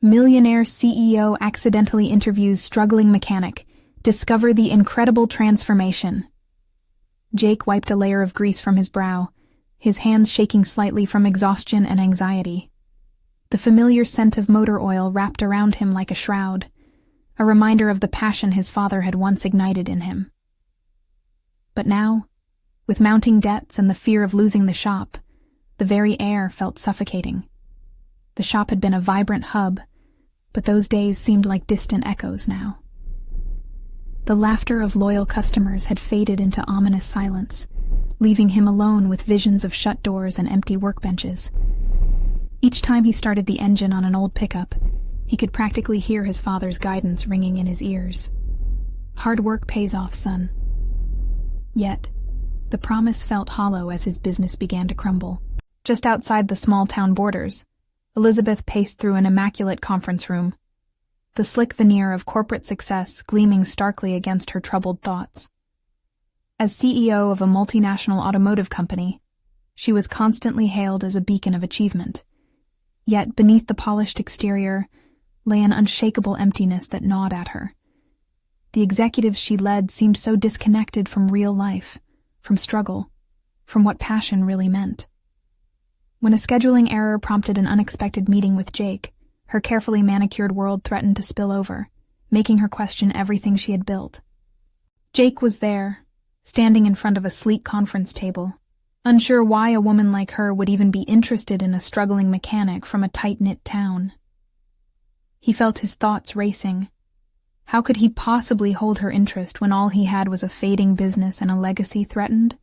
Millionaire CEO accidentally interviews struggling mechanic. Discover the incredible transformation. Jake wiped a layer of grease from his brow, his hands shaking slightly from exhaustion and anxiety. The familiar scent of motor oil wrapped around him like a shroud, a reminder of the passion his father had once ignited in him. But now, with mounting debts and the fear of losing the shop, the very air felt suffocating. The shop had been a vibrant hub, but those days seemed like distant echoes now. The laughter of loyal customers had faded into ominous silence, leaving him alone with visions of shut doors and empty workbenches. Each time he started the engine on an old pickup, he could practically hear his father's guidance ringing in his ears. Hard work pays off, son. Yet, the promise felt hollow as his business began to crumble. Just outside the small-town borders, Elizabeth paced through an immaculate conference room, the slick veneer of corporate success gleaming starkly against her troubled thoughts. As CEO of a multinational automotive company, she was constantly hailed as a beacon of achievement. Yet beneath the polished exterior lay an unshakable emptiness that gnawed at her. The executives she led seemed so disconnected from real life, from struggle, from what passion really meant. When a scheduling error prompted an unexpected meeting with Jake, her carefully manicured world threatened to spill over, making her question everything she had built. Jake was there, standing in front of a sleek conference table, unsure why a woman like her would even be interested in a struggling mechanic from a tight-knit town. He felt his thoughts racing. How could he possibly hold her interest when all he had was a fading business and a legacy threatened?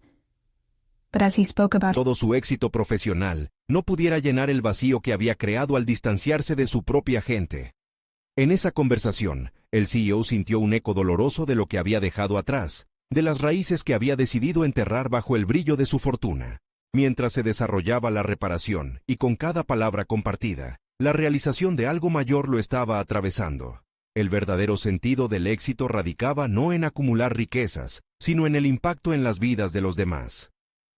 But as he spoke about todo su éxito profesional, no pudiera llenar el vacío que había creado al distanciarse de su propia gente. En esa conversación, el CEO sintió un eco doloroso de lo que había dejado atrás, de las raíces que había decidido enterrar bajo el brillo de su fortuna. Mientras se desarrollaba la reparación, y con cada palabra compartida, la realización de algo mayor lo estaba atravesando. El verdadero sentido del éxito radicaba no en acumular riquezas, sino en el impacto en las vidas de los demás.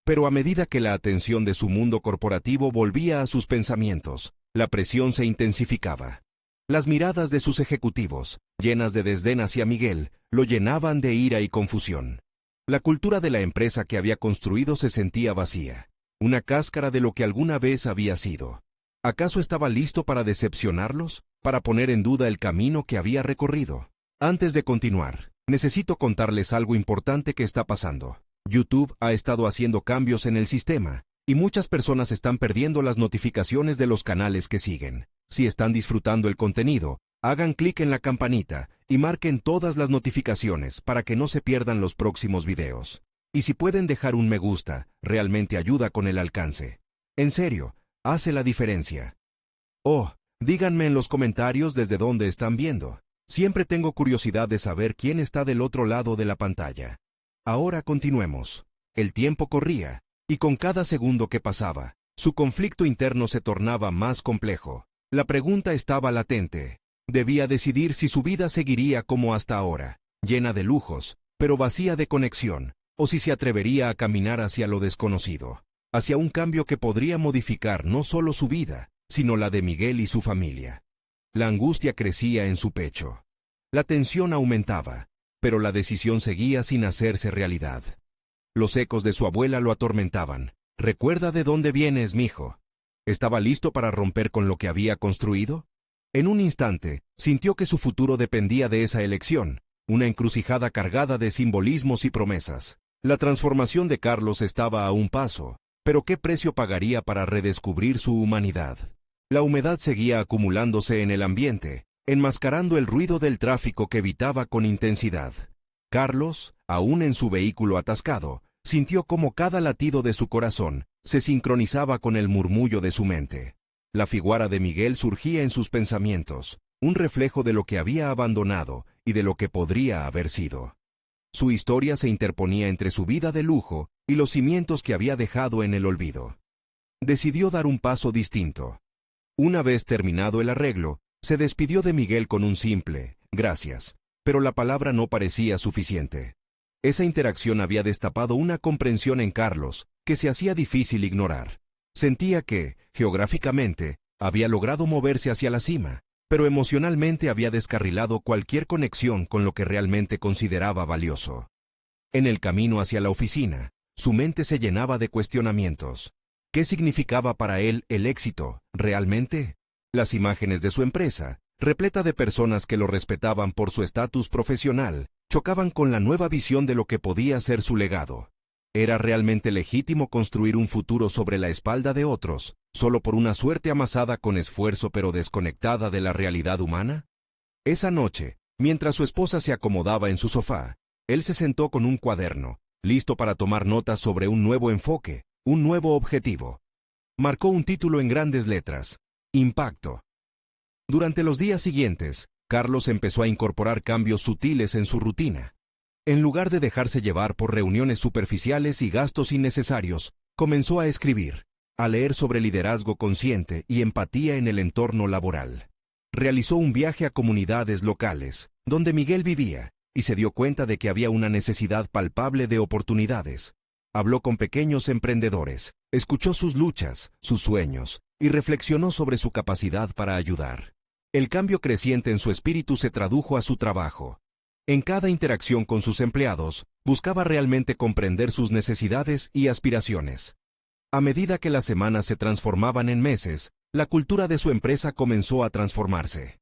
Pero a medida que la atención de su mundo corporativo volvía a sus pensamientos, la presión se intensificaba. Las miradas de sus ejecutivos, llenas de desdén hacia Miguel, lo llenaban de ira y confusión. La cultura de la empresa que había construido se sentía vacía, una cáscara de lo que alguna vez había sido. ¿Acaso estaba listo para decepcionarlos? ¿Para poner en duda el camino que había recorrido? Antes de continuar, necesito contarles algo importante que está pasando. YouTube ha estado haciendo cambios en el sistema, y muchas personas están perdiendo las notificaciones de los canales que siguen. Si están disfrutando el contenido, hagan clic en la campanita y marquen todas las notificaciones para que no se pierdan los próximos videos. Y si pueden dejar un me gusta, realmente ayuda con el alcance. En serio, hace la diferencia. Oh, díganme en los comentarios desde dónde están viendo. Siempre tengo curiosidad de saber quién está del otro lado de la pantalla. Ahora continuemos. El tiempo corría, y con cada segundo que pasaba, su conflicto interno se tornaba más complejo. La pregunta estaba latente. Debía decidir si su vida seguiría como hasta ahora, llena de lujos, pero vacía de conexión, o si se atrevería a caminar hacia lo desconocido, hacia un cambio que podría modificar no solo su vida, sino la de Miguel y su familia. La angustia crecía en su pecho. La tensión aumentaba, pero la decisión seguía sin hacerse realidad. Los ecos de su abuela lo atormentaban. «¿Recuerda de dónde vienes, mijo?» ¿Estaba listo para romper con lo que había construido? En un instante, sintió que su futuro dependía de esa elección, una encrucijada cargada de simbolismos y promesas. La transformación de Carlos estaba a un paso, pero ¿qué precio pagaría para redescubrir su humanidad? La humedad seguía acumulándose en el ambiente, enmascarando el ruido del tráfico que evitaba con intensidad. Carlos, aún en su vehículo atascado, sintió como cada latido de su corazón se sincronizaba con el murmullo de su mente. La figura de Miguel surgía en sus pensamientos, un reflejo de lo que había abandonado y de lo que podría haber sido. Su historia se interponía entre su vida de lujo y los cimientos que había dejado en el olvido. Decidió dar un paso distinto. Una vez terminado el arreglo, se despidió de Miguel con un simple «gracias», pero la palabra no parecía suficiente. Esa interacción había destapado una comprensión en Carlos que se hacía difícil ignorar. Sentía que, geográficamente, había logrado moverse hacia la cima, pero emocionalmente había descarrilado cualquier conexión con lo que realmente consideraba valioso. En el camino hacia la oficina, su mente se llenaba de cuestionamientos. ¿Qué significaba para él el éxito, realmente? Las imágenes de su empresa, repleta de personas que lo respetaban por su estatus profesional, chocaban con la nueva visión de lo que podía ser su legado. ¿Era realmente legítimo construir un futuro sobre la espalda de otros, solo por una suerte amasada con esfuerzo pero desconectada de la realidad humana? Esa noche, mientras su esposa se acomodaba en su sofá, él se sentó con un cuaderno, listo para tomar notas sobre un nuevo enfoque, un nuevo objetivo. Marcó un título en grandes letras: Impacto. Durante los días siguientes, Carlos empezó a incorporar cambios sutiles en su rutina. En lugar de dejarse llevar por reuniones superficiales y gastos innecesarios, comenzó a escribir, a leer sobre liderazgo consciente y empatía en el entorno laboral. Realizó un viaje a comunidades locales, donde Miguel vivía, y se dio cuenta de que había una necesidad palpable de oportunidades. Habló con pequeños emprendedores, escuchó sus luchas, sus sueños, y reflexionó sobre su capacidad para ayudar. El cambio creciente en su espíritu se tradujo a su trabajo. En cada interacción con sus empleados, buscaba realmente comprender sus necesidades y aspiraciones. A medida que las semanas se transformaban en meses, la cultura de su empresa comenzó a transformarse.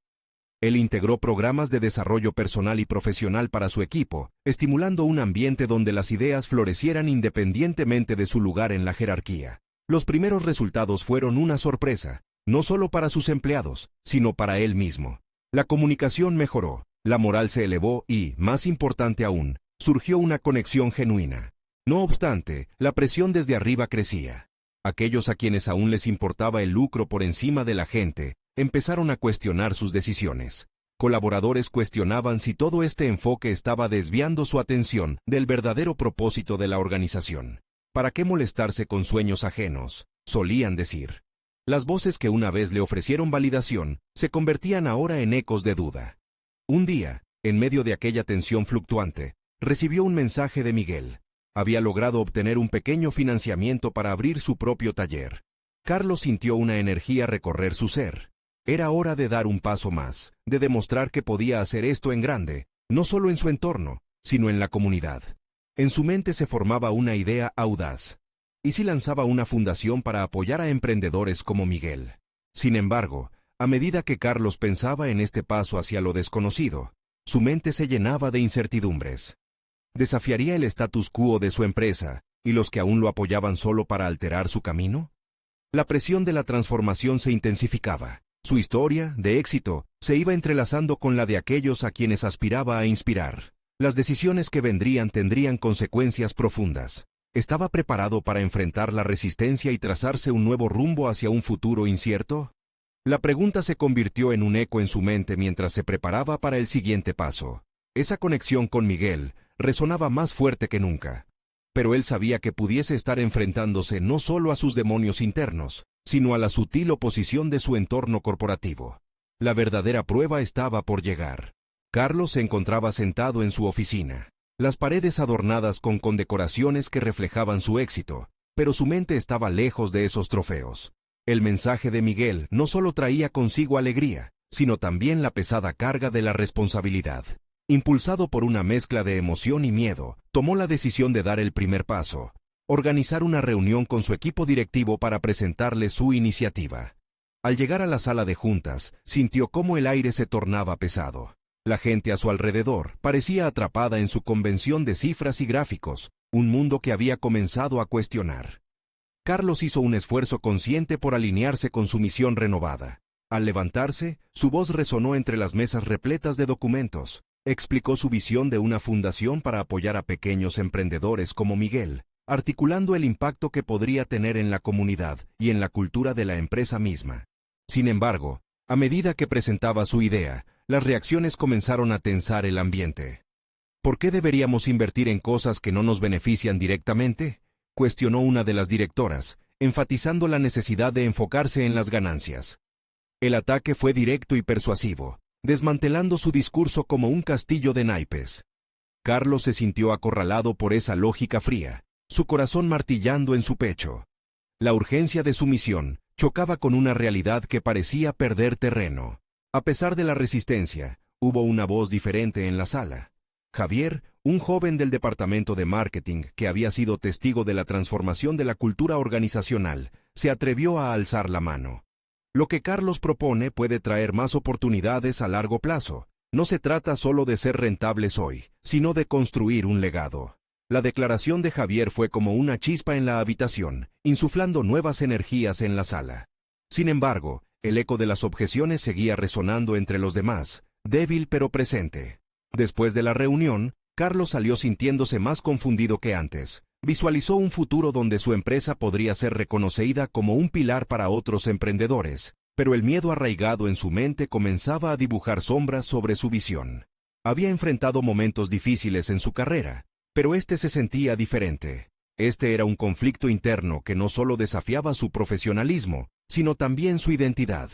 Él integró programas de desarrollo personal y profesional para su equipo, estimulando un ambiente donde las ideas florecieran independientemente de su lugar en la jerarquía. Los primeros resultados fueron una sorpresa, no solo para sus empleados, sino para él mismo. La comunicación mejoró, la moral se elevó y, más importante aún, surgió una conexión genuina. No obstante, la presión desde arriba crecía. Aquellos a quienes aún les importaba el lucro por encima de la gente, empezaron a cuestionar sus decisiones. Colaboradores cuestionaban si todo este enfoque estaba desviando su atención del verdadero propósito de la organización. ¿Para qué molestarse con sueños ajenos?, solían decir. Las voces que una vez le ofrecieron validación se convertían ahora en ecos de duda. Un día, en medio de aquella tensión fluctuante, recibió un mensaje de Miguel. Había logrado obtener un pequeño financiamiento para abrir su propio taller. Carlos sintió una energía recorrer su ser. Era hora de dar un paso más, de demostrar que podía hacer esto en grande, no solo en su entorno, sino en la comunidad. En su mente se formaba una idea audaz. ¿Y si lanzaba una fundación para apoyar a emprendedores como Miguel? Sin embargo, a medida que Carlos pensaba en este paso hacia lo desconocido, su mente se llenaba de incertidumbres. ¿Desafiaría el status quo de su empresa y los que aún lo apoyaban solo para alterar su camino? La presión de la transformación se intensificaba. Su historia, de éxito, se iba entrelazando con la de aquellos a quienes aspiraba a inspirar. Las decisiones que vendrían tendrían consecuencias profundas. ¿Estaba preparado para enfrentar la resistencia y trazarse un nuevo rumbo hacia un futuro incierto? La pregunta se convirtió en un eco en su mente mientras se preparaba para el siguiente paso. Esa conexión con Miguel resonaba más fuerte que nunca. Pero él sabía que pudiese estar enfrentándose no solo a sus demonios internos, sino a la sutil oposición de su entorno corporativo. La verdadera prueba estaba por llegar. Carlos se encontraba sentado en su oficina, las paredes adornadas con condecoraciones que reflejaban su éxito, pero su mente estaba lejos de esos trofeos. El mensaje de Miguel no solo traía consigo alegría, sino también la pesada carga de la responsabilidad. Impulsado por una mezcla de emoción y miedo, tomó la decisión de dar el primer paso: organizar una reunión con su equipo directivo para presentarle su iniciativa. Al llegar a la sala de juntas, sintió cómo el aire se tornaba pesado. La gente a su alrededor parecía atrapada en su convención de cifras y gráficos, un mundo que había comenzado a cuestionar. Carlos hizo un esfuerzo consciente por alinearse con su misión renovada. Al levantarse, su voz resonó entre las mesas repletas de documentos. Explicó su visión de una fundación para apoyar a pequeños emprendedores como Miguel, articulando el impacto que podría tener en la comunidad y en la cultura de la empresa misma. Sin embargo, a medida que presentaba su idea, las reacciones comenzaron a tensar el ambiente. ¿Por qué deberíamos invertir en cosas que no nos benefician directamente?, cuestionó una de las directoras, enfatizando la necesidad de enfocarse en las ganancias. El ataque fue directo y persuasivo, desmantelando su discurso como un castillo de naipes. Carlos se sintió acorralado por esa lógica fría, su corazón martillando en su pecho. La urgencia de su misión chocaba con una realidad que parecía perder terreno. A pesar de la resistencia, hubo una voz diferente en la sala. Javier, un joven del departamento de marketing que había sido testigo de la transformación de la cultura organizacional, se atrevió a alzar la mano. Lo que Carlos propone puede traer más oportunidades a largo plazo. No se trata solo de ser rentables hoy, sino de construir un legado. La declaración de Javier fue como una chispa en la habitación, insuflando nuevas energías en la sala. Sin embargo, el eco de las objeciones seguía resonando entre los demás, débil pero presente. Después de la reunión, Carlos salió sintiéndose más confundido que antes. Visualizó un futuro donde su empresa podría ser reconocida como un pilar para otros emprendedores, pero el miedo arraigado en su mente comenzaba a dibujar sombras sobre su visión. Había enfrentado momentos difíciles en su carrera, pero este se sentía diferente. Este era un conflicto interno que no solo desafiaba su profesionalismo, sino también su identidad.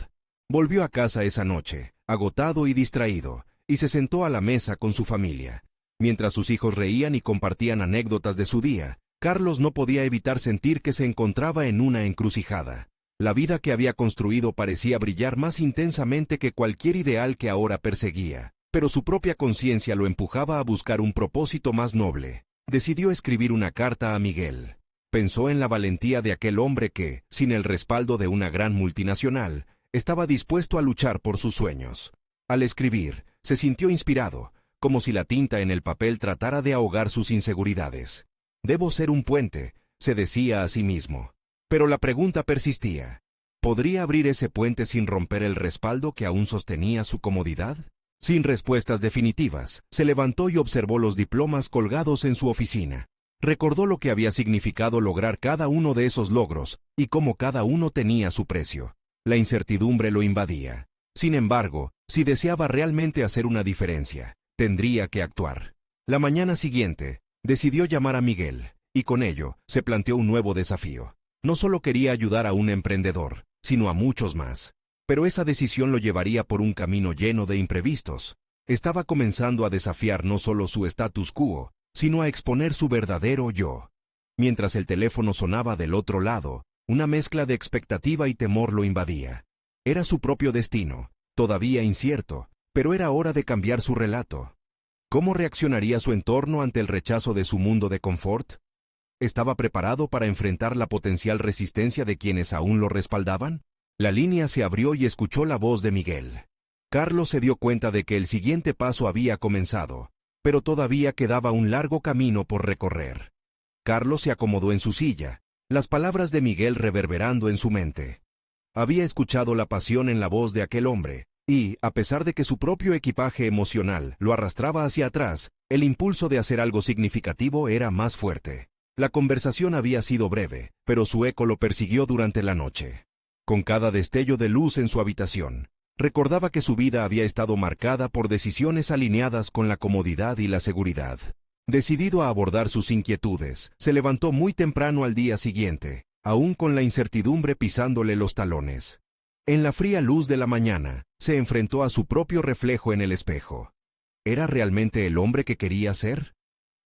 Volvió a casa esa noche, agotado y distraído, y se sentó a la mesa con su familia. Mientras sus hijos reían y compartían anécdotas de su día, Carlos no podía evitar sentir que se encontraba en una encrucijada. La vida que había construido parecía brillar más intensamente que cualquier ideal que ahora perseguía, pero su propia conciencia lo empujaba a buscar un propósito más noble. Decidió escribir una carta a Miguel. Pensó en la valentía de aquel hombre que, sin el respaldo de una gran multinacional, estaba dispuesto a luchar por sus sueños. Al escribir, se sintió inspirado, como si la tinta en el papel tratara de ahogar sus inseguridades. «Debo ser un puente», se decía a sí mismo. Pero la pregunta persistía. ¿Podría abrir ese puente sin romper el respaldo que aún sostenía su comodidad? Sin respuestas definitivas, se levantó y observó los diplomas colgados en su oficina. Recordó lo que había significado lograr cada uno de esos logros y cómo cada uno tenía su precio. La incertidumbre lo invadía. Sin embargo, si deseaba realmente hacer una diferencia, tendría que actuar. La mañana siguiente, decidió llamar a Miguel, y con ello, se planteó un nuevo desafío. No solo quería ayudar a un emprendedor, sino a muchos más. Pero esa decisión lo llevaría por un camino lleno de imprevistos. Estaba comenzando a desafiar no solo su status quo, sino a exponer su verdadero yo. Mientras el teléfono sonaba del otro lado, una mezcla de expectativa y temor lo invadía. Era su propio destino, todavía incierto, pero era hora de cambiar su relato. ¿Cómo reaccionaría su entorno ante el rechazo de su mundo de confort? ¿Estaba preparado para enfrentar la potencial resistencia de quienes aún lo respaldaban? La línea se abrió y escuchó la voz de Miguel. Carlos se dio cuenta de que el siguiente paso había comenzado, pero todavía quedaba un largo camino por recorrer. Carlos se acomodó en su silla, las palabras de Miguel reverberando en su mente. Había escuchado la pasión en la voz de aquel hombre, y, a pesar de que su propio equipaje emocional lo arrastraba hacia atrás, el impulso de hacer algo significativo era más fuerte. La conversación había sido breve, pero su eco lo persiguió durante la noche. Con cada destello de luz en su habitación, recordaba que su vida había estado marcada por decisiones alineadas con la comodidad y la seguridad. Decidido a abordar sus inquietudes, se levantó muy temprano al día siguiente, aún con la incertidumbre pisándole los talones. En la fría luz de la mañana, se enfrentó a su propio reflejo en el espejo. ¿Era realmente el hombre que quería ser?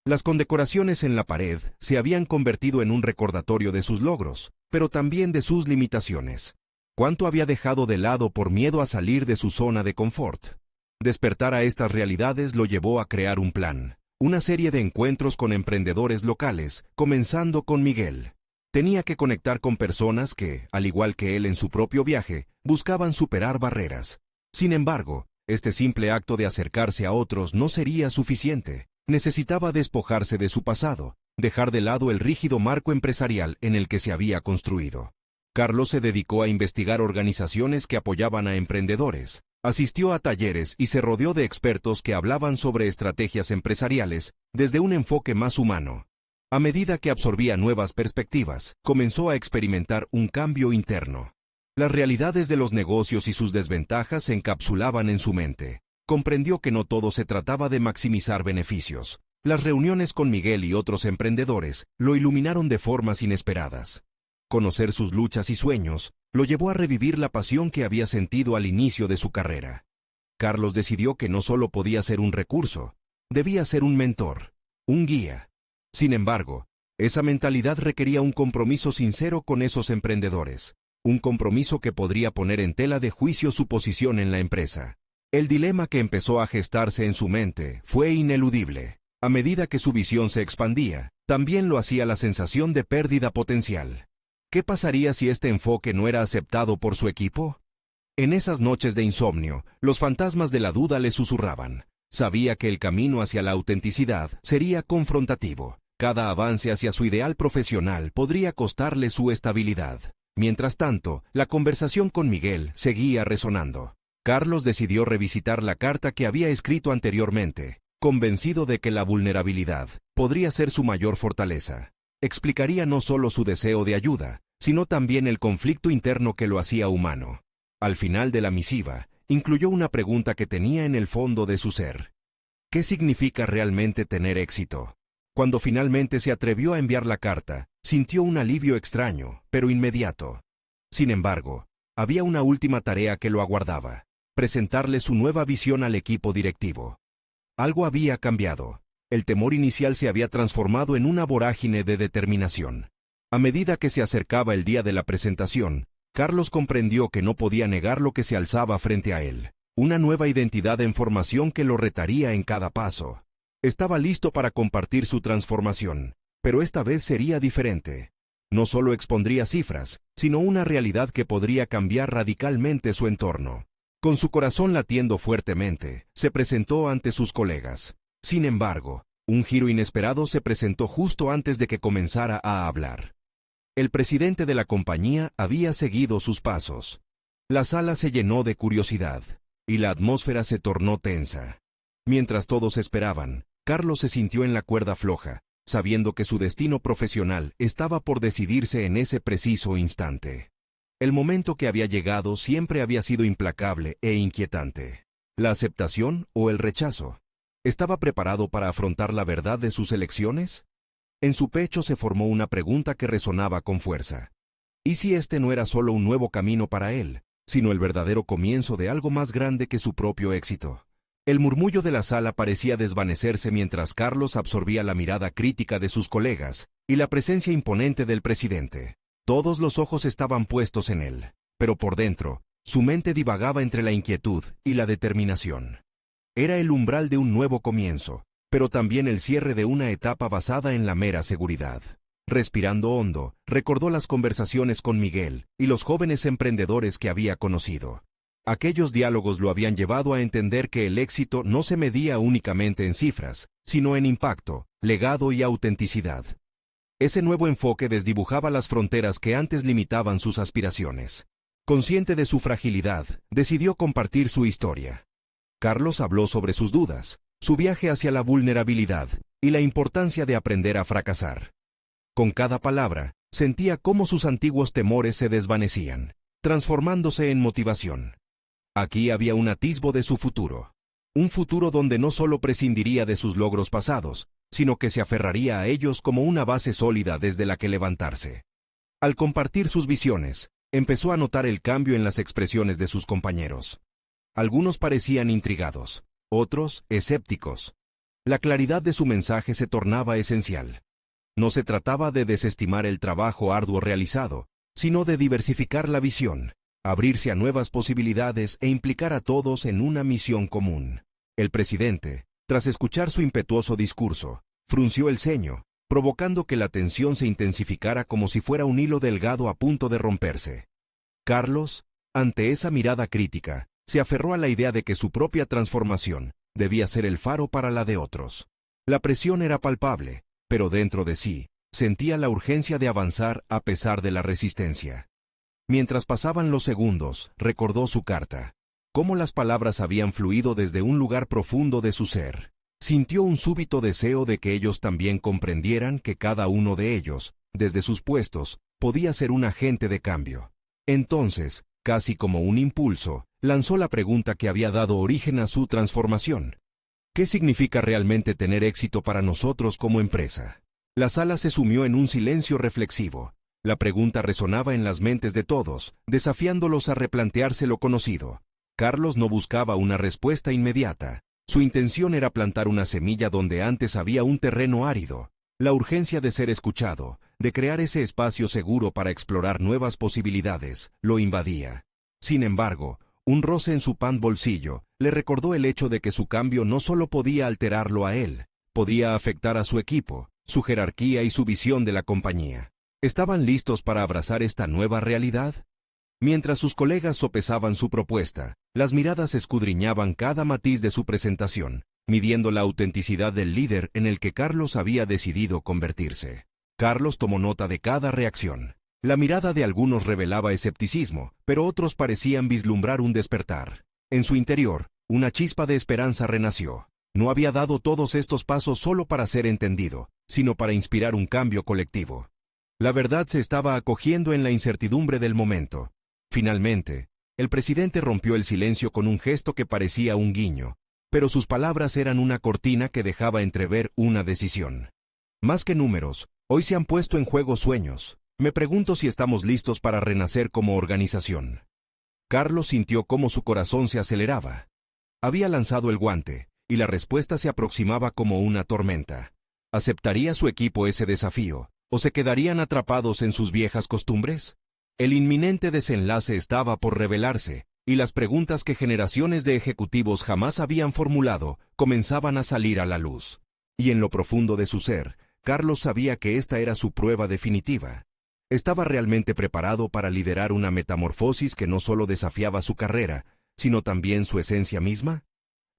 Las condecoraciones en la pared se habían convertido en un recordatorio de sus logros, pero también de sus limitaciones. ¿Cuánto había dejado de lado por miedo a salir de su zona de confort? Despertar a estas realidades lo llevó a crear un plan, una serie de encuentros con emprendedores locales, comenzando con Miguel. Tenía que conectar con personas que, al igual que él en su propio viaje, buscaban superar barreras. Sin embargo, este simple acto de acercarse a otros no sería suficiente. Necesitaba despojarse de su pasado, dejar de lado el rígido marco empresarial en el que se había construido. Carlos se dedicó a investigar organizaciones que apoyaban a emprendedores, asistió a talleres y se rodeó de expertos que hablaban sobre estrategias empresariales desde un enfoque más humano. A medida que absorbía nuevas perspectivas, comenzó a experimentar un cambio interno. Las realidades de los negocios y sus desventajas se encapsulaban en su mente. Comprendió que no todo se trataba de maximizar beneficios. Las reuniones con Miguel y otros emprendedores lo iluminaron de formas inesperadas. Conocer sus luchas y sueños lo llevó a revivir la pasión que había sentido al inicio de su carrera. Carlos decidió que no solo podía ser un recurso, debía ser un mentor, un guía. Sin embargo, esa mentalidad requería un compromiso sincero con esos emprendedores. un compromiso que podría poner en tela de juicio su posición en la empresa. El dilema que empezó a gestarse en su mente fue ineludible. A medida que su visión se expandía, también lo hacía la sensación de pérdida potencial. ¿Qué pasaría si este enfoque no era aceptado por su equipo? En esas noches de insomnio, los fantasmas de la duda le susurraban. Sabía que el camino hacia la autenticidad sería confrontativo. Cada avance hacia su ideal profesional podría costarle su estabilidad. Mientras tanto, la conversación con Miguel seguía resonando. Carlos decidió revisitar la carta que había escrito anteriormente, convencido de que la vulnerabilidad podría ser su mayor fortaleza. Explicaría no solo su deseo de ayuda, sino también el conflicto interno que lo hacía humano. Al final de la misiva, incluyó una pregunta que tenía en el fondo de su ser. ¿Qué significa realmente tener éxito? Cuando finalmente se atrevió a enviar la carta, sintió un alivio extraño, pero inmediato. Sin embargo, había una última tarea que lo aguardaba: presentarle su nueva visión al equipo directivo. Algo había cambiado. El temor inicial se había transformado en una vorágine de determinación. A medida que se acercaba el día de la presentación, Carlos comprendió que no podía negar lo que se alzaba frente a él. Una nueva identidad en formación que lo retaría en cada paso. Estaba listo para compartir su transformación, pero esta vez sería diferente. No solo expondría cifras, sino una realidad que podría cambiar radicalmente su entorno. Con su corazón latiendo fuertemente, se presentó ante sus colegas. Sin embargo, un giro inesperado se presentó justo antes de que comenzara a hablar. El presidente de la compañía había seguido sus pasos. La sala se llenó de curiosidad, y la atmósfera se tornó tensa. Mientras todos esperaban, Carlos se sintió en la cuerda floja, sabiendo que su destino profesional estaba por decidirse en ese preciso instante. El momento que había llegado siempre había sido implacable e inquietante. ¿La aceptación o el rechazo? ¿Estaba preparado para afrontar la verdad de sus elecciones? En su pecho se formó una pregunta que resonaba con fuerza. ¿Y si este no era solo un nuevo camino para él, sino el verdadero comienzo de algo más grande que su propio éxito? El murmullo de la sala parecía desvanecerse mientras Carlos absorbía la mirada crítica de sus colegas y la presencia imponente del presidente. Todos los ojos estaban puestos en él, pero por dentro, su mente divagaba entre la inquietud y la determinación. Era el umbral de un nuevo comienzo, pero también el cierre de una etapa basada en la mera seguridad. Respirando hondo, recordó las conversaciones con Miguel y los jóvenes emprendedores que había conocido. Aquellos diálogos lo habían llevado a entender que el éxito no se medía únicamente en cifras, sino en impacto, legado y autenticidad. Ese nuevo enfoque desdibujaba las fronteras que antes limitaban sus aspiraciones. Consciente de su fragilidad, decidió compartir su historia. Carlos habló sobre sus dudas, su viaje hacia la vulnerabilidad y la importancia de aprender a fracasar. Con cada palabra, sentía cómo sus antiguos temores se desvanecían, transformándose en motivación. Aquí había un atisbo de su futuro. Un futuro donde no solo prescindiría de sus logros pasados, sino que se aferraría a ellos como una base sólida desde la que levantarse. Al compartir sus visiones, empezó a notar el cambio en las expresiones de sus compañeros. Algunos parecían intrigados, otros escépticos. La claridad de su mensaje se tornaba esencial. No se trataba de desestimar el trabajo arduo realizado, sino de diversificar la visión, abrirse a nuevas posibilidades e implicar a todos en una misión común. El presidente, tras escuchar su impetuoso discurso, frunció el ceño, provocando que la tensión se intensificara como si fuera un hilo delgado a punto de romperse. Carlos, ante esa mirada crítica, se aferró a la idea de que su propia transformación debía ser el faro para la de otros. La presión era palpable, pero dentro de sí, sentía la urgencia de avanzar a pesar de la resistencia. Mientras pasaban los segundos, recordó su carta. Cómo las palabras habían fluido desde un lugar profundo de su ser. Sintió un súbito deseo de que ellos también comprendieran que cada uno de ellos, desde sus puestos, podía ser un agente de cambio. Entonces, casi como un impulso, lanzó la pregunta que había dado origen a su transformación. ¿Qué significa realmente tener éxito para nosotros como empresa? La sala se sumió en un silencio reflexivo. La pregunta resonaba en las mentes de todos, desafiándolos a replantearse lo conocido. Carlos no buscaba una respuesta inmediata. Su intención era plantar una semilla donde antes había un terreno árido. La urgencia de ser escuchado, de crear ese espacio seguro para explorar nuevas posibilidades, lo invadía. Sin embargo, un roce en su pan bolsillo le recordó el hecho de que su cambio no solo podía alterarlo a él, podía afectar a su equipo, su jerarquía y su visión de la compañía. ¿Estaban listos para abrazar esta nueva realidad? Mientras sus colegas sopesaban su propuesta, las miradas escudriñaban cada matiz de su presentación, midiendo la autenticidad del líder en el que Carlos había decidido convertirse. Carlos tomó nota de cada reacción. La mirada de algunos revelaba escepticismo, pero otros parecían vislumbrar un despertar. En su interior, una chispa de esperanza renació. No había dado todos estos pasos solo para ser entendido, sino para inspirar un cambio colectivo. La verdad se estaba acogiendo en la incertidumbre del momento. Finalmente, el presidente rompió el silencio con un gesto que parecía un guiño, pero sus palabras eran una cortina que dejaba entrever una decisión. Más que números, hoy se han puesto en juego sueños. Me pregunto si estamos listos para renacer como organización. Carlos sintió cómo su corazón se aceleraba. Había lanzado el guante, y la respuesta se aproximaba como una tormenta. ¿Aceptaría su equipo ese desafío, o se quedarían atrapados en sus viejas costumbres? El inminente desenlace estaba por revelarse, y las preguntas que generaciones de ejecutivos jamás habían formulado comenzaban a salir a la luz. Y en lo profundo de su ser, Carlos sabía que esta era su prueba definitiva. ¿Estaba realmente preparado para liderar una metamorfosis que no solo desafiaba su carrera, sino también su esencia misma?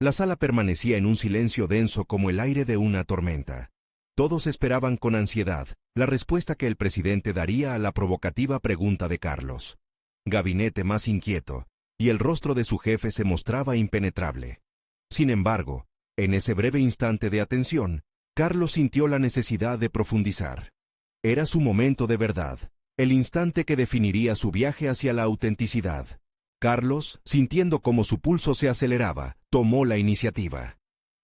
La sala permanecía en un silencio denso como el aire de una tormenta. Todos esperaban con ansiedad la respuesta que el presidente daría a la provocativa pregunta de Carlos. Gabinete más inquieto, y el rostro de su jefe se mostraba impenetrable. Sin embargo, en ese breve instante de atención, Carlos sintió la necesidad de profundizar. Era su momento de verdad, el instante que definiría su viaje hacia la autenticidad. Carlos, sintiendo cómo su pulso se aceleraba, tomó la iniciativa.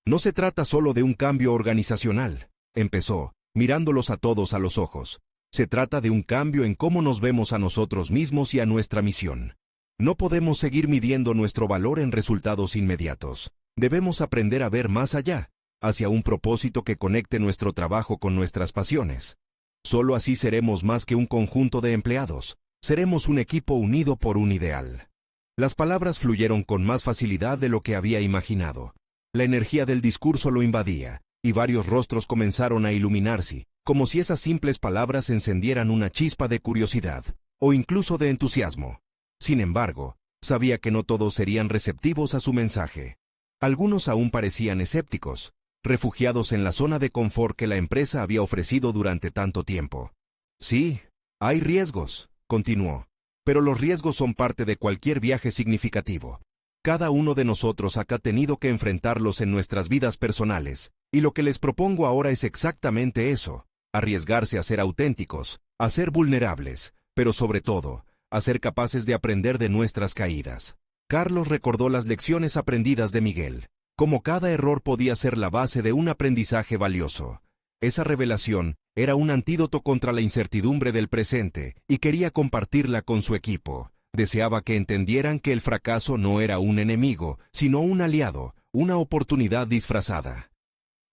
No se trata solo de un cambio organizacional, empezó, mirándolos a todos a los ojos. Se trata de un cambio en cómo nos vemos a nosotros mismos y a nuestra misión. No podemos seguir midiendo nuestro valor en resultados inmediatos. Debemos aprender a ver más allá, hacia un propósito que conecte nuestro trabajo con nuestras pasiones. Solo así seremos más que un conjunto de empleados. Seremos un equipo unido por un ideal. Las palabras fluyeron con más facilidad de lo que había imaginado. La energía del discurso lo invadía, y varios rostros comenzaron a iluminarse, como si esas simples palabras encendieran una chispa de curiosidad, o incluso de entusiasmo. Sin embargo, sabía que no todos serían receptivos a su mensaje. Algunos aún parecían escépticos, refugiados en la zona de confort que la empresa había ofrecido durante tanto tiempo. Sí, hay riesgos, continuó, pero los riesgos son parte de cualquier viaje significativo. Cada uno de nosotros acá ha tenido que enfrentarlos en nuestras vidas personales, y lo que les propongo ahora es exactamente eso, arriesgarse a ser auténticos, a ser vulnerables, pero sobre todo, a ser capaces de aprender de nuestras caídas. Carlos recordó las lecciones aprendidas de Miguel, como cada error podía ser la base de un aprendizaje valioso. Esa revelación era un antídoto contra la incertidumbre del presente y quería compartirla con su equipo. Deseaba que entendieran que el fracaso no era un enemigo, sino un aliado, una oportunidad disfrazada.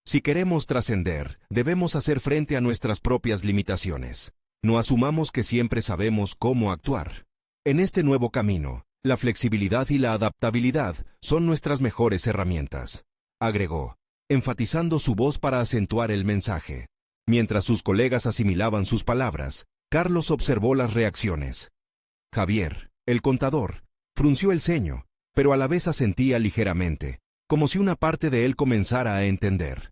Si queremos trascender, debemos hacer frente a nuestras propias limitaciones. No asumamos que siempre sabemos cómo actuar. En este nuevo camino, la flexibilidad y la adaptabilidad son nuestras mejores herramientas, agregó, enfatizando su voz para acentuar el mensaje. Mientras sus colegas asimilaban sus palabras, Carlos observó las reacciones. Javier, el contador, frunció el ceño, pero a la vez asentía ligeramente, como si una parte de él comenzara a entender.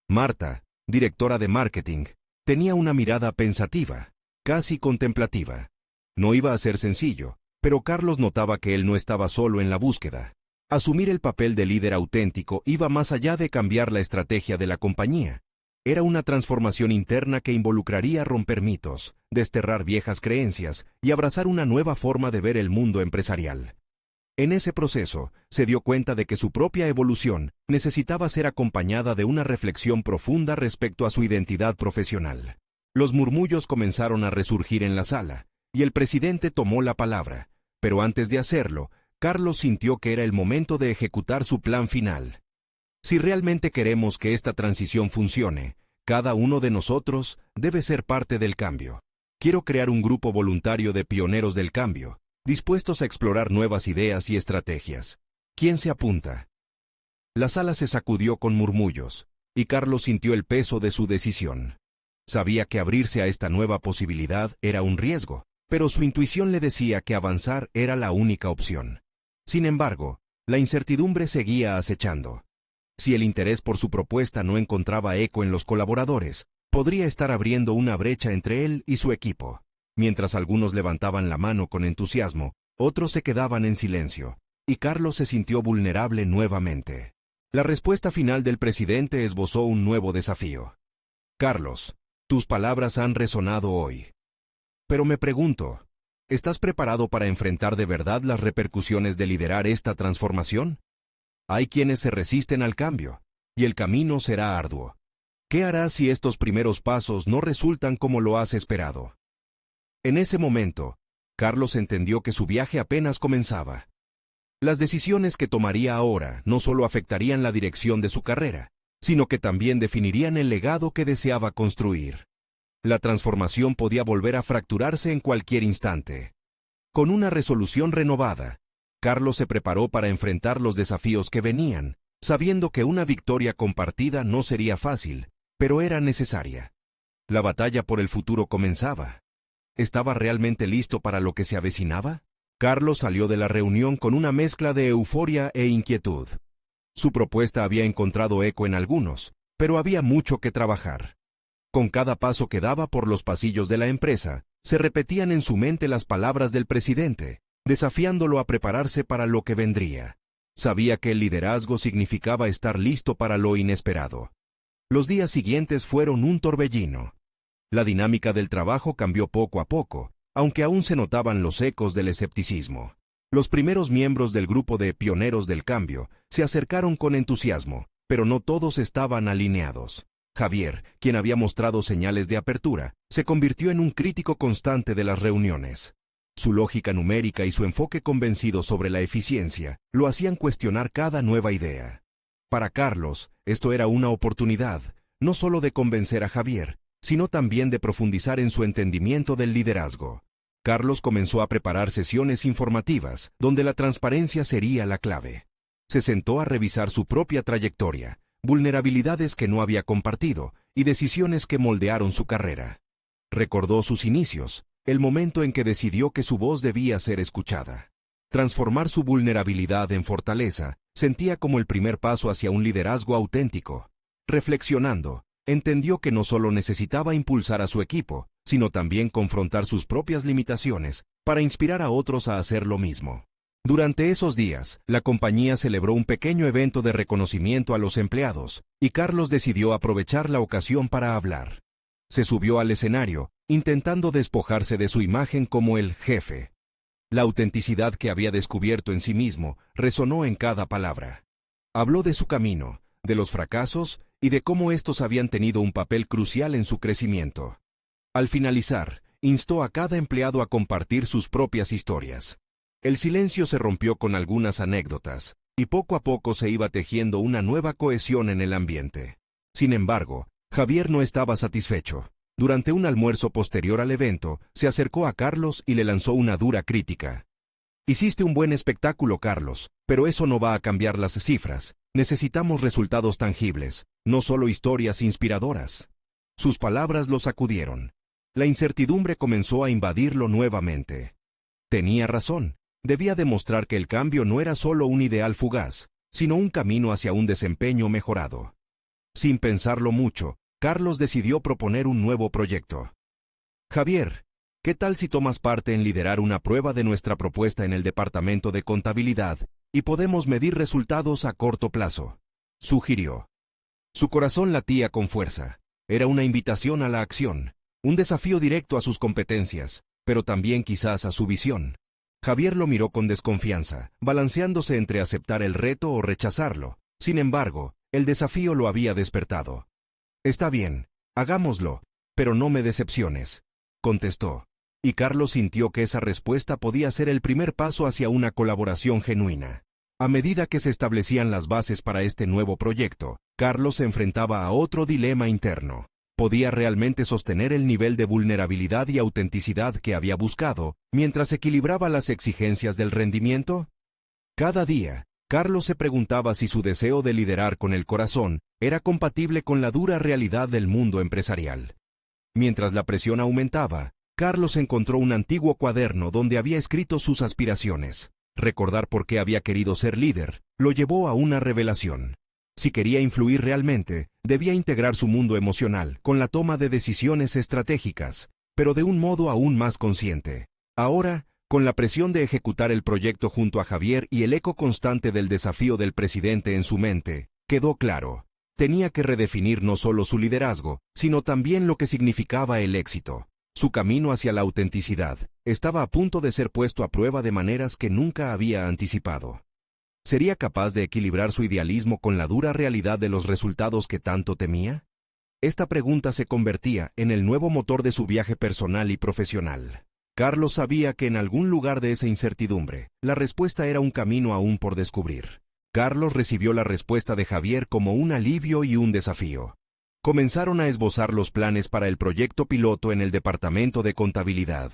Marta, directora de marketing, tenía una mirada pensativa, casi contemplativa. No iba a ser sencillo, pero Carlos notaba que él no estaba solo en la búsqueda. Asumir el papel de líder auténtico iba más allá de cambiar la estrategia de la compañía. Era una transformación interna que involucraría romper mitos, desterrar viejas creencias y abrazar una nueva forma de ver el mundo empresarial. En ese proceso, se dio cuenta de que su propia evolución necesitaba ser acompañada de una reflexión profunda respecto a su identidad profesional. Los murmullos comenzaron a resurgir en la sala, y el presidente tomó la palabra, pero antes de hacerlo, Carlos sintió que era el momento de ejecutar su plan final. Si realmente queremos que esta transición funcione, Cada uno de nosotros debe ser parte del cambio. Quiero crear un grupo voluntario de pioneros del cambio, dispuestos a explorar nuevas ideas y estrategias. ¿Quién se apunta? La sala se sacudió con murmullos, y Carlos sintió el peso de su decisión. Sabía que abrirse a esta nueva posibilidad era un riesgo, pero su intuición le decía que avanzar era la única opción. Sin embargo, la incertidumbre seguía acechando. Si el interés por su propuesta no encontraba eco en los colaboradores, podría estar abriendo una brecha entre él y su equipo. Mientras algunos levantaban la mano con entusiasmo, otros se quedaban en silencio, y Carlos se sintió vulnerable nuevamente. La respuesta final del presidente esbozó un nuevo desafío. Carlos, tus palabras han resonado hoy. Pero me pregunto, ¿estás preparado para enfrentar de verdad las repercusiones de liderar esta transformación? Hay quienes se resisten al cambio, y el camino será arduo. ¿Qué harás si estos primeros pasos no resultan como lo has esperado? En ese momento, Carlos entendió que su viaje apenas comenzaba. Las decisiones que tomaría ahora no solo afectarían la dirección de su carrera, sino que también definirían el legado que deseaba construir. La transformación podía volver a fracturarse en cualquier instante. Con una resolución renovada, Carlos se preparó para enfrentar los desafíos que venían, sabiendo que una victoria compartida no sería fácil, pero era necesaria. La batalla por el futuro comenzaba. ¿Estaba realmente listo para lo que se avecinaba? Carlos salió de la reunión con una mezcla de euforia e inquietud. Su propuesta había encontrado eco en algunos, pero había mucho que trabajar. Con cada paso que daba por los pasillos de la empresa, se repetían en su mente las palabras del presidente, desafiándolo a prepararse para lo que vendría. Sabía que el liderazgo significaba estar listo para lo inesperado. Los días siguientes fueron un torbellino. La dinámica del trabajo cambió poco a poco, aunque aún se notaban los ecos del escepticismo. Los primeros miembros del grupo de pioneros del cambio se acercaron con entusiasmo, pero no todos estaban alineados. Javier, quien había mostrado señales de apertura, se convirtió en un crítico constante de las reuniones. Su lógica numérica y su enfoque convencido sobre la eficiencia lo hacían cuestionar cada nueva idea. Para Carlos, esto era una oportunidad, no solo de convencer a Javier, sino también de profundizar en su entendimiento del liderazgo. Carlos comenzó a preparar sesiones informativas, donde la transparencia sería la clave. Se sentó a revisar su propia trayectoria, vulnerabilidades que no había compartido y decisiones que moldearon su carrera. Recordó sus inicios, el momento en que decidió que su voz debía ser escuchada. Transformar su vulnerabilidad en fortaleza sentía como el primer paso hacia un liderazgo auténtico. Reflexionando, entendió que no solo necesitaba impulsar a su equipo, sino también confrontar sus propias limitaciones para inspirar a otros a hacer lo mismo. Durante esos días, la compañía celebró un pequeño evento de reconocimiento a los empleados, y Carlos decidió aprovechar la ocasión para hablar. Se subió al escenario, intentando despojarse de su imagen como el jefe. La autenticidad que había descubierto en sí mismo resonó en cada palabra. Habló de su camino, de los fracasos y de cómo estos habían tenido un papel crucial en su crecimiento. Al finalizar, instó a cada empleado a compartir sus propias historias. El silencio se rompió con algunas anécdotas, y poco a poco se iba tejiendo una nueva cohesión en el ambiente. Sin embargo, Javier no estaba satisfecho. Durante un almuerzo posterior al evento, se acercó a Carlos y le lanzó una dura crítica. Hiciste un buen espectáculo, Carlos, pero eso no va a cambiar las cifras. Necesitamos resultados tangibles, no solo historias inspiradoras. Sus palabras lo sacudieron. La incertidumbre comenzó a invadirlo nuevamente. Tenía razón. Debía demostrar que el cambio no era solo un ideal fugaz, sino un camino hacia un desempeño mejorado. Sin pensarlo mucho, Carlos decidió proponer un nuevo proyecto. Javier, ¿qué tal si tomas parte en liderar una prueba de nuestra propuesta en el departamento de contabilidad y podemos medir resultados a corto plazo? Sugirió. Su corazón latía con fuerza. Era una invitación a la acción, un desafío directo a sus competencias, pero también quizás a su visión. Javier lo miró con desconfianza, balanceándose entre aceptar el reto o rechazarlo. Sin embargo, el desafío lo había despertado. Está bien, hagámoslo, pero no me decepciones, contestó. Y Carlos sintió que esa respuesta podía ser el primer paso hacia una colaboración genuina. A medida que se establecían las bases para este nuevo proyecto, Carlos se enfrentaba a otro dilema interno. ¿Podía realmente sostener el nivel de vulnerabilidad y autenticidad que había buscado mientras equilibraba las exigencias del rendimiento? Cada día, Carlos se preguntaba si su deseo de liderar con el corazón era compatible con la dura realidad del mundo empresarial. Mientras la presión aumentaba, Carlos encontró un antiguo cuaderno donde había escrito sus aspiraciones. Recordar por qué había querido ser líder lo llevó a una revelación. Si quería influir realmente, debía integrar su mundo emocional con la toma de decisiones estratégicas, pero de un modo aún más consciente. Ahora, con la presión de ejecutar el proyecto junto a Javier y el eco constante del desafío del presidente en su mente, quedó claro. Tenía que redefinir no solo su liderazgo, sino también lo que significaba el éxito. Su camino hacia la autenticidad estaba a punto de ser puesto a prueba de maneras que nunca había anticipado. ¿Sería capaz de equilibrar su idealismo con la dura realidad de los resultados que tanto temía? Esta pregunta se convertía en el nuevo motor de su viaje personal y profesional. Carlos sabía que en algún lugar de esa incertidumbre, la respuesta era un camino aún por descubrir. Carlos recibió la respuesta de Javier como un alivio y un desafío. Comenzaron a esbozar los planes para el proyecto piloto en el departamento de contabilidad.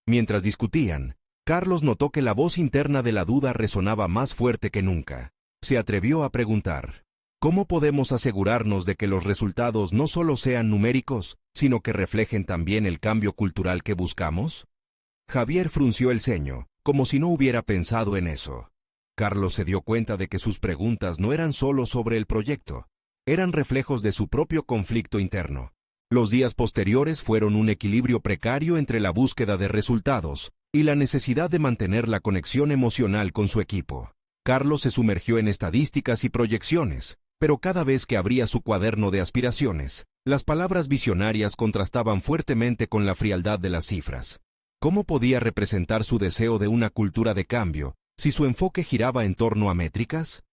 Mientras discutían, Carlos notó que la voz interna de la duda resonaba más fuerte que nunca. Se atrevió a preguntar, ¿cómo podemos asegurarnos de que los resultados no solo sean numéricos, sino que reflejen también el cambio cultural que buscamos? Javier frunció el ceño, como si no hubiera pensado en eso. Carlos se dio cuenta de que sus preguntas no eran solo sobre el proyecto, eran reflejos de su propio conflicto interno. Los días posteriores fueron un equilibrio precario entre la búsqueda de resultados y la necesidad de mantener la conexión emocional con su equipo. Carlos se sumergió en estadísticas y proyecciones, pero cada vez que abría su cuaderno de aspiraciones, las palabras visionarias contrastaban fuertemente con la frialdad de las cifras. ¿Cómo podía representar su deseo de una cultura de cambio si su enfoque giraba en torno a métricas?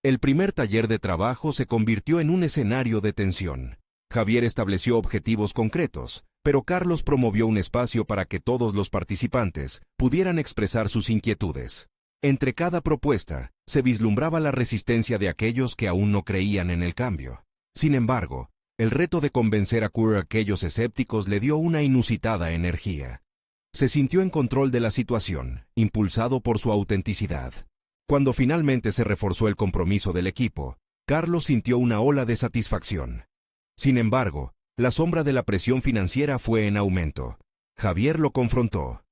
El primer taller de trabajo se convirtió en un escenario de tensión. Javier estableció objetivos concretos, pero Carlos promovió un espacio para que todos los participantes pudieran expresar sus inquietudes. Entre cada propuesta, se vislumbraba la resistencia de aquellos que aún no creían en el cambio. Sin embargo, el reto de convencer a aquellos escépticos le dio una inusitada energía. Se sintió en control de la situación, impulsado por su autenticidad. Cuando finalmente se reforzó el compromiso del equipo, Carlos sintió una ola de satisfacción. Sin embargo, la sombra de la presión financiera fue en aumento. Javier lo confrontó.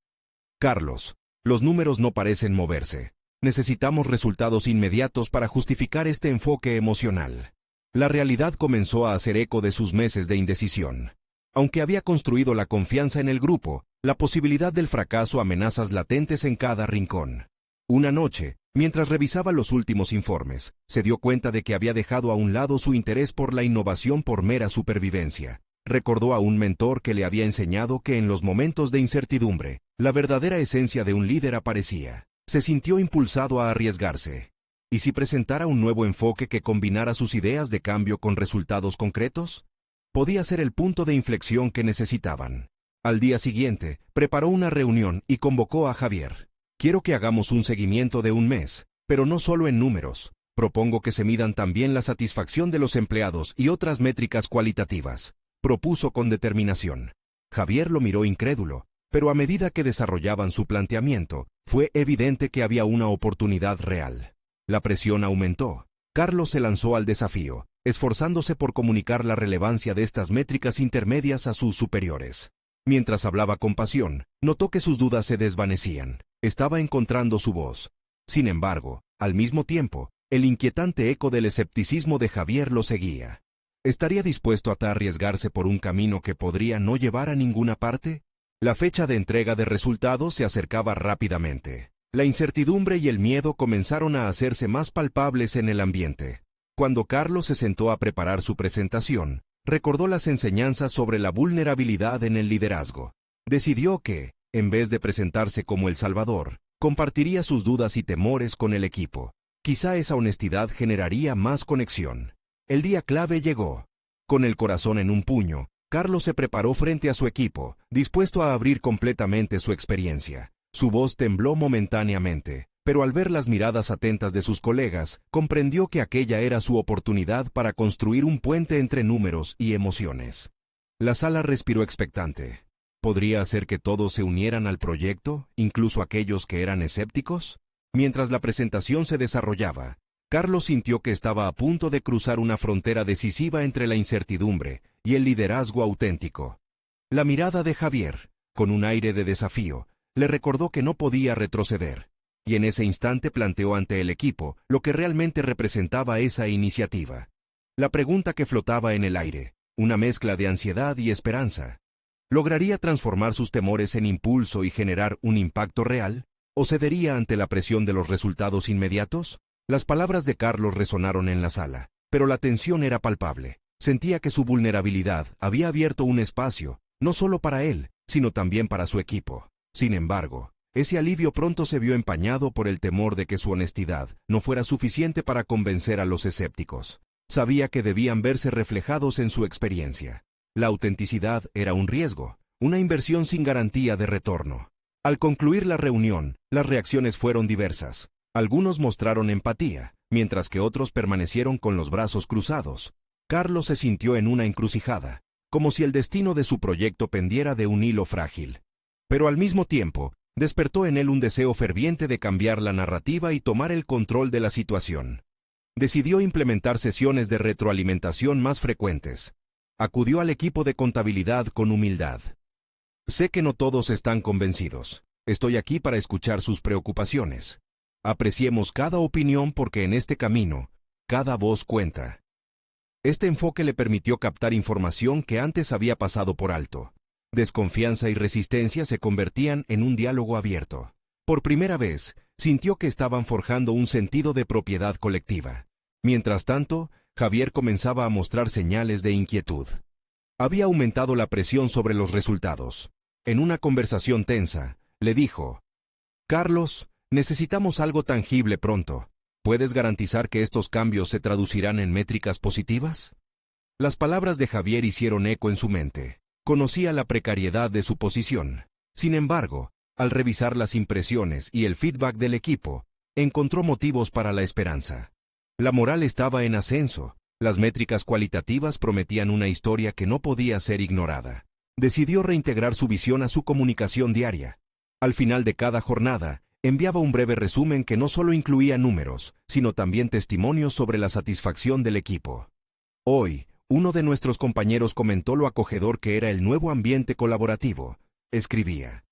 Carlos, los números no parecen moverse. Necesitamos resultados inmediatos para justificar este enfoque emocional. La realidad comenzó a hacer eco de sus meses de indecisión. Aunque había construido la confianza en el grupo, la posibilidad del fracaso amenazas latentes en cada rincón. Una noche, mientras revisaba los últimos informes, se dio cuenta de que había dejado a un lado su interés por la innovación por mera supervivencia. Recordó a un mentor que le había enseñado que en los momentos de incertidumbre, la verdadera esencia de un líder aparecía. Se sintió impulsado a arriesgarse. ¿Y si presentara un nuevo enfoque que combinara sus ideas de cambio con resultados concretos? Podía ser el punto de inflexión que necesitaban. Al día siguiente, preparó una reunión y convocó a Javier. Quiero que hagamos un seguimiento de un mes, pero no solo en números. Propongo que se midan también la satisfacción de los empleados y otras métricas cualitativas, propuso con determinación. Javier lo miró incrédulo, pero a medida que desarrollaban su planteamiento, fue evidente que había una oportunidad real. La presión aumentó. Carlos se lanzó al desafío, esforzándose por comunicar la relevancia de estas métricas intermedias a sus superiores. Mientras hablaba con pasión, notó que sus dudas se desvanecían. Estaba encontrando su voz. Sin embargo, al mismo tiempo, el inquietante eco del escepticismo de Javier lo seguía. ¿Estaría dispuesto a arriesgarse por un camino que podría no llevar a ninguna parte? La fecha de entrega de resultados se acercaba rápidamente. La incertidumbre y el miedo comenzaron a hacerse más palpables en el ambiente. Cuando Carlos se sentó a preparar su presentación, recordó las enseñanzas sobre la vulnerabilidad en el liderazgo. Decidió que, en vez de presentarse como el Salvador, compartiría sus dudas y temores con el equipo. Quizá esa honestidad generaría más conexión. El día clave llegó. Con el corazón en un puño, Carlos se preparó frente a su equipo, dispuesto a abrir completamente su experiencia. Su voz tembló momentáneamente, pero al ver las miradas atentas de sus colegas, comprendió que aquella era su oportunidad para construir un puente entre números y emociones. La sala respiró expectante. ¿Podría hacer que todos se unieran al proyecto, incluso aquellos que eran escépticos? Mientras la presentación se desarrollaba, Carlos sintió que estaba a punto de cruzar una frontera decisiva entre la incertidumbre y el liderazgo auténtico. La mirada de Javier, con un aire de desafío, le recordó que no podía retroceder, y en ese instante planteó ante el equipo lo que realmente representaba esa iniciativa. La pregunta que flotaba en el aire, una mezcla de ansiedad y esperanza. ¿Lograría transformar sus temores en impulso y generar un impacto real? ¿O cedería ante la presión de los resultados inmediatos? Las palabras de Carlos resonaron en la sala, pero la tensión era palpable. Sentía que su vulnerabilidad había abierto un espacio, no solo para él, sino también para su equipo. Sin embargo, ese alivio pronto se vio empañado por el temor de que su honestidad no fuera suficiente para convencer a los escépticos. Sabía que debían verse reflejados en su experiencia. La autenticidad era un riesgo, una inversión sin garantía de retorno. Al concluir la reunión, las reacciones fueron diversas. Algunos mostraron empatía, mientras que otros permanecieron con los brazos cruzados. Carlos se sintió en una encrucijada, como si el destino de su proyecto pendiera de un hilo frágil. Pero al mismo tiempo, despertó en él un deseo ferviente de cambiar la narrativa y tomar el control de la situación. Decidió implementar sesiones de retroalimentación más frecuentes. Acudió al equipo de contabilidad con humildad. Sé que no todos están convencidos. Estoy aquí para escuchar sus preocupaciones. Apreciemos cada opinión porque en este camino, cada voz cuenta. Este enfoque le permitió captar información que antes había pasado por alto. Desconfianza y resistencia se convertían en un diálogo abierto. Por primera vez, sintió que estaban forjando un sentido de propiedad colectiva. Mientras tanto, Javier comenzaba a mostrar señales de inquietud. Había aumentado la presión sobre los resultados. En una conversación tensa, le dijo: «Carlos, necesitamos algo tangible pronto. ¿Puedes garantizar que estos cambios se traducirán en métricas positivas?». Las palabras de Javier hicieron eco en su mente. Conocía la precariedad de su posición. Sin embargo, al revisar las impresiones y el feedback del equipo, encontró motivos para la esperanza. La moral estaba en ascenso. Las métricas cualitativas prometían una historia que no podía ser ignorada. Decidió reintegrar su visión a su comunicación diaria. Al final de cada jornada, enviaba un breve resumen que no solo incluía números, sino también testimonios sobre la satisfacción del equipo. Hoy, uno de nuestros compañeros comentó lo acogedor que era el nuevo ambiente colaborativo, escribía.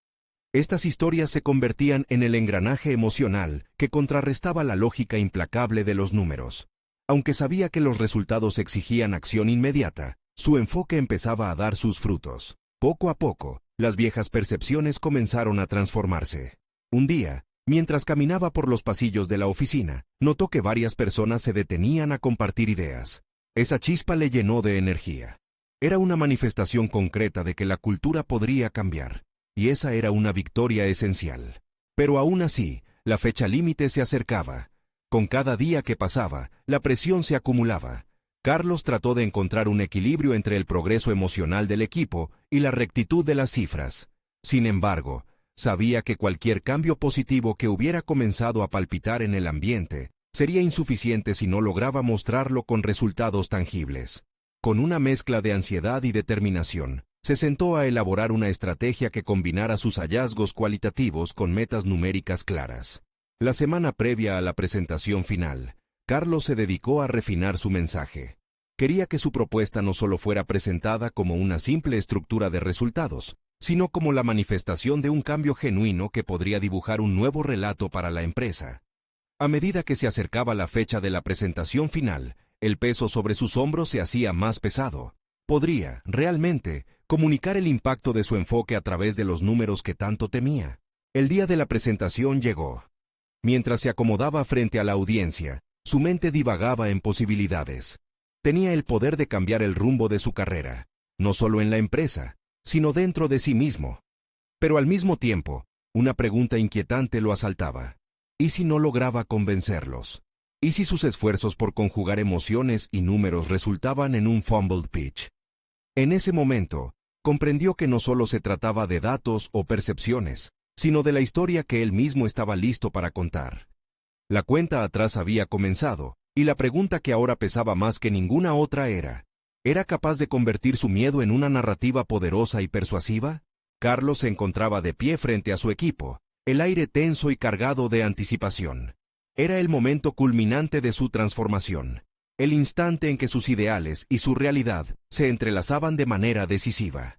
Estas historias se convertían en el engranaje emocional que contrarrestaba la lógica implacable de los números. Aunque sabía que los resultados exigían acción inmediata, su enfoque empezaba a dar sus frutos. Poco a poco, las viejas percepciones comenzaron a transformarse. Un día, mientras caminaba por los pasillos de la oficina, notó que varias personas se detenían a compartir ideas. Esa chispa le llenó de energía. Era una manifestación concreta de que la cultura podría cambiar. Y esa era una victoria esencial. Pero aún así, la fecha límite se acercaba. Con cada día que pasaba, la presión se acumulaba. Carlos trató de encontrar un equilibrio entre el progreso emocional del equipo y la rectitud de las cifras. Sin embargo, sabía que cualquier cambio positivo que hubiera comenzado a palpitar en el ambiente sería insuficiente si no lograba mostrarlo con resultados tangibles. Con una mezcla de ansiedad y determinación, se sentó a elaborar una estrategia que combinara sus hallazgos cualitativos con metas numéricas claras. La semana previa a la presentación final, Carlos se dedicó a refinar su mensaje. Quería que su propuesta no solo fuera presentada como una simple estructura de resultados, sino como la manifestación de un cambio genuino que podría dibujar un nuevo relato para la empresa. A medida que se acercaba la fecha de la presentación final, el peso sobre sus hombros se hacía más pesado. Podría, realmente, comunicar el impacto de su enfoque a través de los números que tanto temía. El día de la presentación llegó. Mientras se acomodaba frente a la audiencia, su mente divagaba en posibilidades. Tenía el poder de cambiar el rumbo de su carrera, no solo en la empresa, sino dentro de sí mismo. Pero al mismo tiempo, una pregunta inquietante lo asaltaba. ¿Y si no lograba convencerlos? ¿Y si sus esfuerzos por conjugar emociones y números resultaban en un fumbled pitch? En ese momento, comprendió que no solo se trataba de datos o percepciones, sino de la historia que él mismo estaba listo para contar. La cuenta atrás había comenzado, y la pregunta que ahora pesaba más que ninguna otra era: ¿Era capaz de convertir su miedo en una narrativa poderosa y persuasiva? Carlos se encontraba de pie frente a su equipo, el aire tenso y cargado de anticipación. Era el momento culminante de su transformación, el instante en que sus ideales y su realidad se entrelazaban de manera decisiva.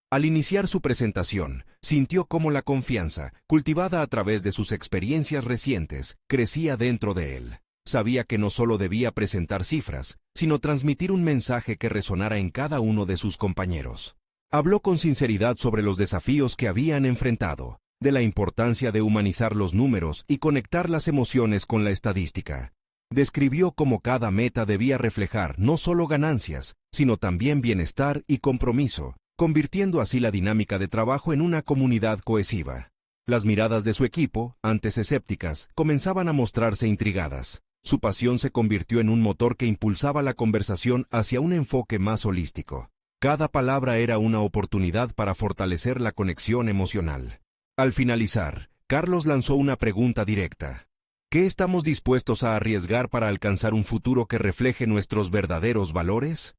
Al iniciar su presentación, sintió cómo la confianza, cultivada a través de sus experiencias recientes, crecía dentro de él. Sabía que no solo debía presentar cifras, sino transmitir un mensaje que resonara en cada uno de sus compañeros. Habló con sinceridad sobre los desafíos que habían enfrentado, de la importancia de humanizar los números y conectar las emociones con la estadística. Describió cómo cada meta debía reflejar no solo ganancias, sino también bienestar y compromiso, convirtiendo así la dinámica de trabajo en una comunidad cohesiva. Las miradas de su equipo, antes escépticas, comenzaban a mostrarse intrigadas. Su pasión se convirtió en un motor que impulsaba la conversación hacia un enfoque más holístico. Cada palabra era una oportunidad para fortalecer la conexión emocional. Al finalizar, Carlos lanzó una pregunta directa. ¿Qué estamos dispuestos a arriesgar para alcanzar un futuro que refleje nuestros verdaderos valores?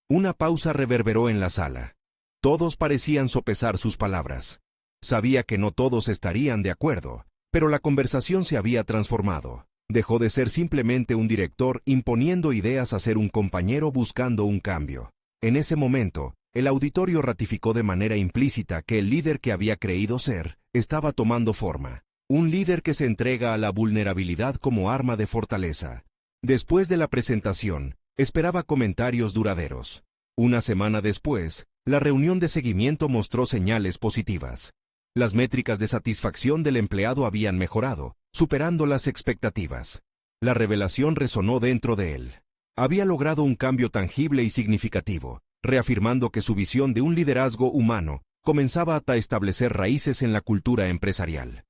Una pausa reverberó en la sala. Todos parecían sopesar sus palabras. Sabía que no todos estarían de acuerdo, pero la conversación se había transformado. Dejó de ser simplemente un director imponiendo ideas a ser un compañero buscando un cambio. En ese momento, el auditorio ratificó de manera implícita que el líder que había creído ser estaba tomando forma. Un líder que se entrega a la vulnerabilidad como arma de fortaleza. Después de la presentación, esperaba comentarios duraderos. Una semana después, la reunión de seguimiento mostró señales positivas. Las métricas de satisfacción del empleado habían mejorado, superando las expectativas. La revelación resonó dentro de él. Había logrado un cambio tangible y significativo, reafirmando que su visión de un liderazgo humano comenzaba a establecer raíces en la cultura empresarial.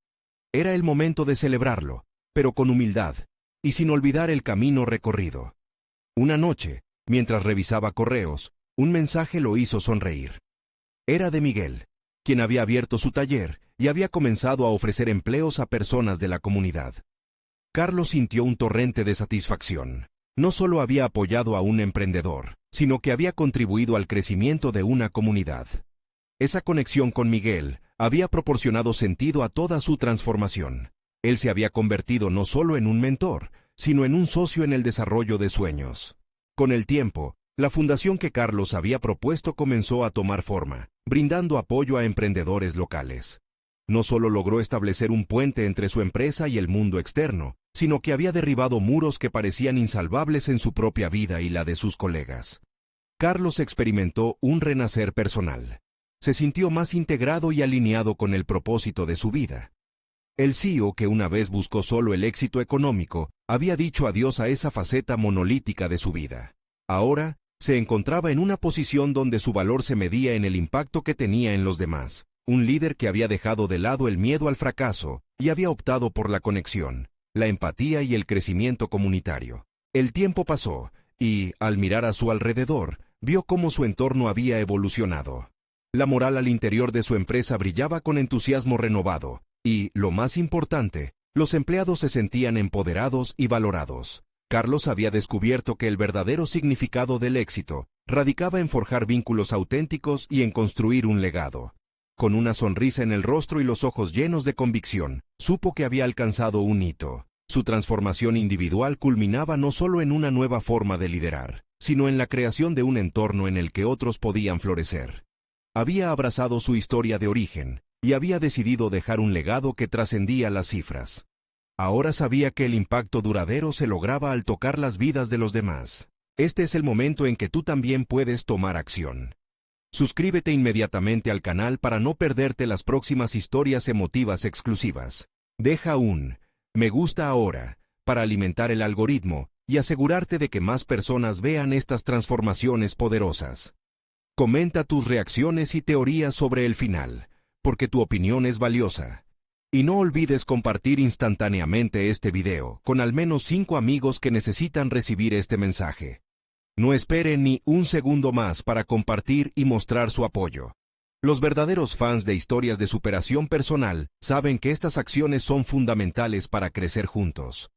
Era el momento de celebrarlo, pero con humildad, y sin olvidar el camino recorrido. Una noche, mientras revisaba correos, un mensaje lo hizo sonreír. Era de Miguel, quien había abierto su taller y había comenzado a ofrecer empleos a personas de la comunidad. Carlos sintió un torrente de satisfacción. No solo había apoyado a un emprendedor, sino que había contribuido al crecimiento de una comunidad. Esa conexión con Miguel había proporcionado sentido a toda su transformación. Él se había convertido no solo en un mentor, sino en un socio en el desarrollo de sueños. Con el tiempo, la fundación que Carlos había propuesto comenzó a tomar forma, brindando apoyo a emprendedores locales. No solo logró establecer un puente entre su empresa y el mundo externo, sino que había derribado muros que parecían insalvables en su propia vida y la de sus colegas. Carlos experimentó un renacer personal. Se sintió más integrado y alineado con el propósito de su vida. El CEO, que una vez buscó solo el éxito económico, había dicho adiós a esa faceta monolítica de su vida. Ahora, se encontraba en una posición donde su valor se medía en el impacto que tenía en los demás. Un líder que había dejado de lado el miedo al fracaso y había optado por la conexión, la empatía y el crecimiento comunitario. El tiempo pasó, y, al mirar a su alrededor, vio cómo su entorno había evolucionado. La moral al interior de su empresa brillaba con entusiasmo renovado, y, lo más importante, los empleados se sentían empoderados y valorados. Carlos había descubierto que el verdadero significado del éxito radicaba en forjar vínculos auténticos y en construir un legado. Con una sonrisa en el rostro y los ojos llenos de convicción, supo que había alcanzado un hito. Su transformación individual culminaba no solo en una nueva forma de liderar, sino en la creación de un entorno en el que otros podían florecer. Había abrazado su historia de origen y había decidido dejar un legado que trascendía las cifras. Ahora sabía que el impacto duradero se lograba al tocar las vidas de los demás. Este es el momento en que tú también puedes tomar acción. Suscríbete inmediatamente al canal para no perderte las próximas historias emotivas exclusivas. Deja un me gusta ahora para alimentar el algoritmo y asegurarte de que más personas vean estas transformaciones poderosas. Comenta tus reacciones y teorías sobre el final, porque tu opinión es valiosa. Y no olvides compartir instantáneamente este video con al menos 5 amigos que necesitan recibir este mensaje. No espere ni un segundo más para compartir y mostrar su apoyo. Los verdaderos fans de historias de superación personal saben que estas acciones son fundamentales para crecer juntos.